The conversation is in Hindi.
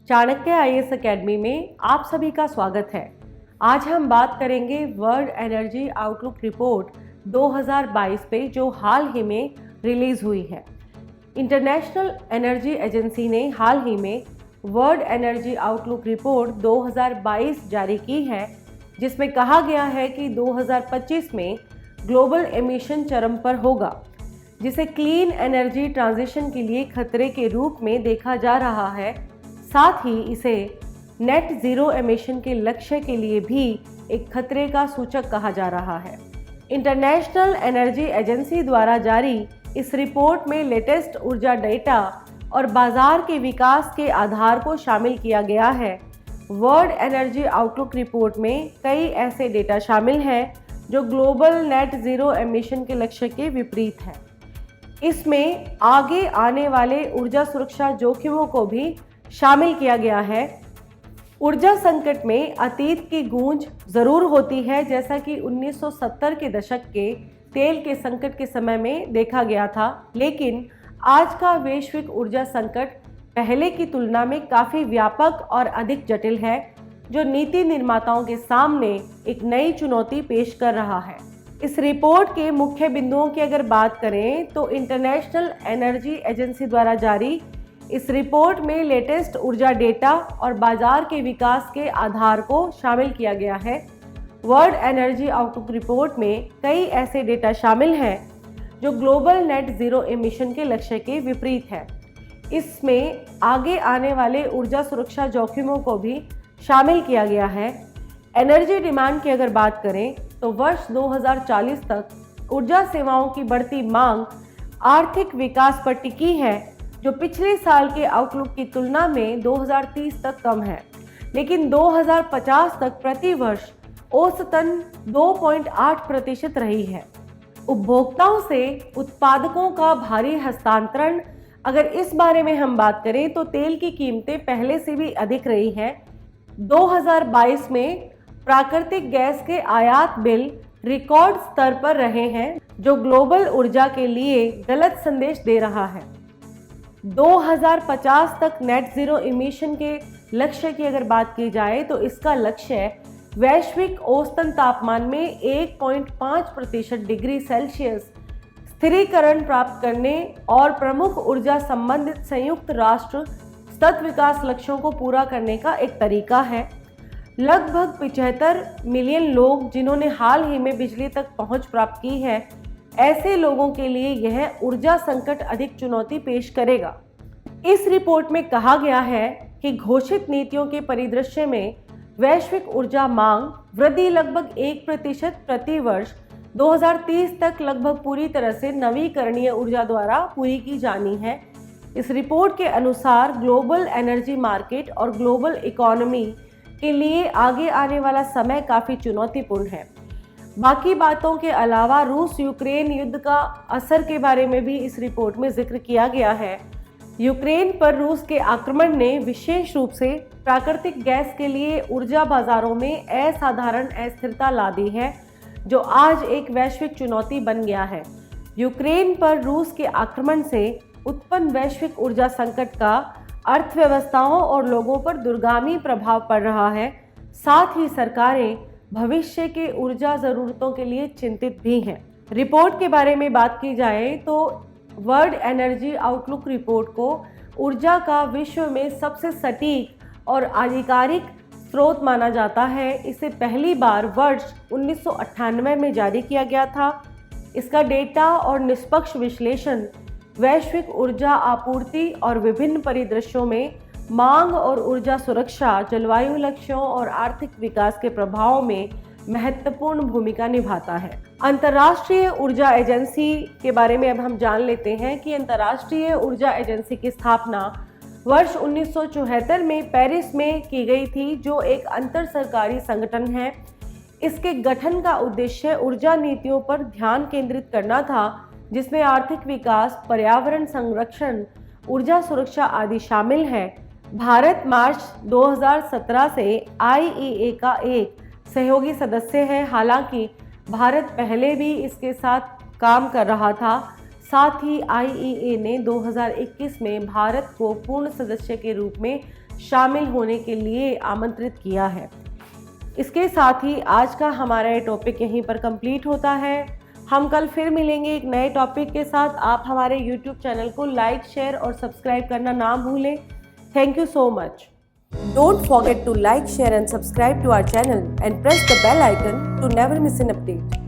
चाणक्य आईएएस एकेडमी में आप सभी का स्वागत है। आज हम बात करेंगे वर्ल्ड एनर्जी आउटलुक रिपोर्ट 2022 पे जो हाल ही में रिलीज हुई है। इंटरनेशनल एनर्जी एजेंसी ने हाल ही में वर्ल्ड एनर्जी आउटलुक रिपोर्ट 2022 जारी की है, जिसमें कहा गया है कि 2025 में ग्लोबल एमिशन चरम पर होगा, जिसे क्लीन एनर्जी ट्रांजिशन के लिए खतरे के रूप में देखा जा रहा है। साथ ही इसे नेट जीरो एमिशन के लक्ष्य के लिए भी एक खतरे का सूचक कहा जा रहा है। इंटरनेशनल एनर्जी एजेंसी द्वारा जारी इस रिपोर्ट में लेटेस्ट ऊर्जा डेटा और बाजार के विकास के आधार को शामिल किया गया है। वर्ल्ड एनर्जी आउटलुक रिपोर्ट में कई ऐसे डेटा शामिल हैं जो ग्लोबल नेट जीरो एमिशन के लक्ष्य के विपरीत है। इसमें आगे आने वाले ऊर्जा सुरक्षा जोखिमों को भी शामिल किया गया है। ऊर्जा संकट में अतीत की गूंज जरूर होती है, जैसा कि 1970 के दशक के तेल के संकट के समय में देखा गया था, लेकिन आज का वैश्विक ऊर्जा संकट पहले की तुलना में काफ़ी व्यापक और अधिक जटिल है, जो नीति निर्माताओं के सामने एक नई चुनौती पेश कर रहा है। इस रिपोर्ट के मुख्य बिंदुओं की अगर बात करें तो इंटरनेशनल एनर्जी एजेंसी द्वारा जारी इस रिपोर्ट में लेटेस्ट ऊर्जा डेटा और बाजार के विकास के आधार को शामिल किया गया है। वर्ल्ड एनर्जी आउटलुक रिपोर्ट में कई ऐसे डेटा शामिल हैं जो ग्लोबल नेट जीरो एमिशन के लक्ष्य के विपरीत है। इसमें आगे आने वाले ऊर्जा सुरक्षा जोखिमों को भी शामिल किया गया है। एनर्जी डिमांड की अगर बात करें तो वर्ष 2040 तक ऊर्जा सेवाओं की बढ़ती मांग आर्थिक विकास पर टिकी है, जो पिछले साल के आउटलुक की तुलना में 2030 तक कम है, लेकिन 2050 तक प्रति वर्ष औसतन 2.8% रही है। उपभोक्ताओं से उत्पादकों का भारी हस्तांतरण, अगर इस बारे में हम बात करें तो तेल की कीमतें पहले से भी अधिक रही हैं। 2022 में प्राकृतिक गैस के आयात बिल रिकॉर्ड स्तर पर रहे हैं, जो ग्लोबल ऊर्जा के लिए गलत संदेश दे रहा है। 2050 तक नेट जीरो इमिशन के लक्ष्य की अगर बात की जाए तो इसका लक्ष्य वैश्विक औसतन तापमान में 1.5% डिग्री सेल्सियस स्थिरीकरण प्राप्त करने और प्रमुख ऊर्जा संबंधित संयुक्त राष्ट्र सतत विकास लक्ष्यों को पूरा करने का एक तरीका है। लगभग 75 मिलियन लोग जिन्होंने हाल ही में बिजली तक पहुंच प्राप्त की है, ऐसे लोगों के लिए यह ऊर्जा संकट अधिक चुनौती पेश करेगा। इस रिपोर्ट में कहा गया है कि घोषित नीतियों के परिदृश्य में वैश्विक ऊर्जा मांग वृद्धि लगभग 1% प्रति वर्ष 2030 तक लगभग पूरी तरह से नवीकरणीय ऊर्जा द्वारा पूरी की जानी है। इस रिपोर्ट के अनुसार ग्लोबल एनर्जी मार्केट और ग्लोबल इकोनॉमी के लिए आगे आने वाला समय काफ़ी चुनौतीपूर्ण है। बाकी बातों के अलावा रूस यूक्रेन युद्ध का असर के बारे में भी इस रिपोर्ट में जिक्र किया गया है। यूक्रेन पर रूस के आक्रमण ने विशेष रूप से प्राकृतिक गैस के लिए ऊर्जा बाजारों में असाधारण अस्थिरता ला दी है, जो आज एक वैश्विक चुनौती बन गया है। यूक्रेन पर रूस के आक्रमण से उत्पन्न वैश्विक ऊर्जा संकट का अर्थव्यवस्थाओं और लोगों पर दूरगामी प्रभाव पड़ रहा है। साथ ही सरकारें भविष्य के ऊर्जा ज़रूरतों के लिए चिंतित भी हैं। रिपोर्ट के बारे में बात की जाए तो वर्ल्ड एनर्जी आउटलुक रिपोर्ट को ऊर्जा का विश्व में सबसे सटीक और आधिकारिक स्रोत माना जाता है। इसे पहली बार वर्ष 1998 में जारी किया गया था। इसका डेटा और निष्पक्ष विश्लेषण वैश्विक ऊर्जा आपूर्ति और विभिन्न परिदृश्यों में मांग और ऊर्जा सुरक्षा, जलवायु लक्ष्यों और आर्थिक विकास के प्रभाव में महत्वपूर्ण भूमिका निभाता है। अंतर्राष्ट्रीय ऊर्जा एजेंसी के बारे में अब हम जान लेते हैं कि अंतर्राष्ट्रीय ऊर्जा एजेंसी की स्थापना वर्ष 1974 में पेरिस में की गई थी, जो एक अंतर सरकारी संगठन है। इसके गठन का उद्देश्य ऊर्जा नीतियों पर ध्यान केंद्रित करना था, जिसमें आर्थिक विकास, पर्यावरण संरक्षण, ऊर्जा सुरक्षा आदि शामिल है। भारत मार्च 2017 से आईईए का एक सहयोगी सदस्य है। हालांकि भारत पहले भी इसके साथ काम कर रहा था। साथ ही IAEA ने 2021 में भारत को पूर्ण सदस्य के रूप में शामिल होने के लिए आमंत्रित किया है। इसके साथ ही आज का हमारा ये टॉपिक यहीं पर कंप्लीट होता है। हम कल फिर मिलेंगे एक नए टॉपिक के साथ। आप हमारे YouTube चैनल को लाइक, शेयर और सब्सक्राइब करना ना भूलें। Thank you so much. Don't forget to like, share and subscribe to our channel and press the bell icon to never miss an update.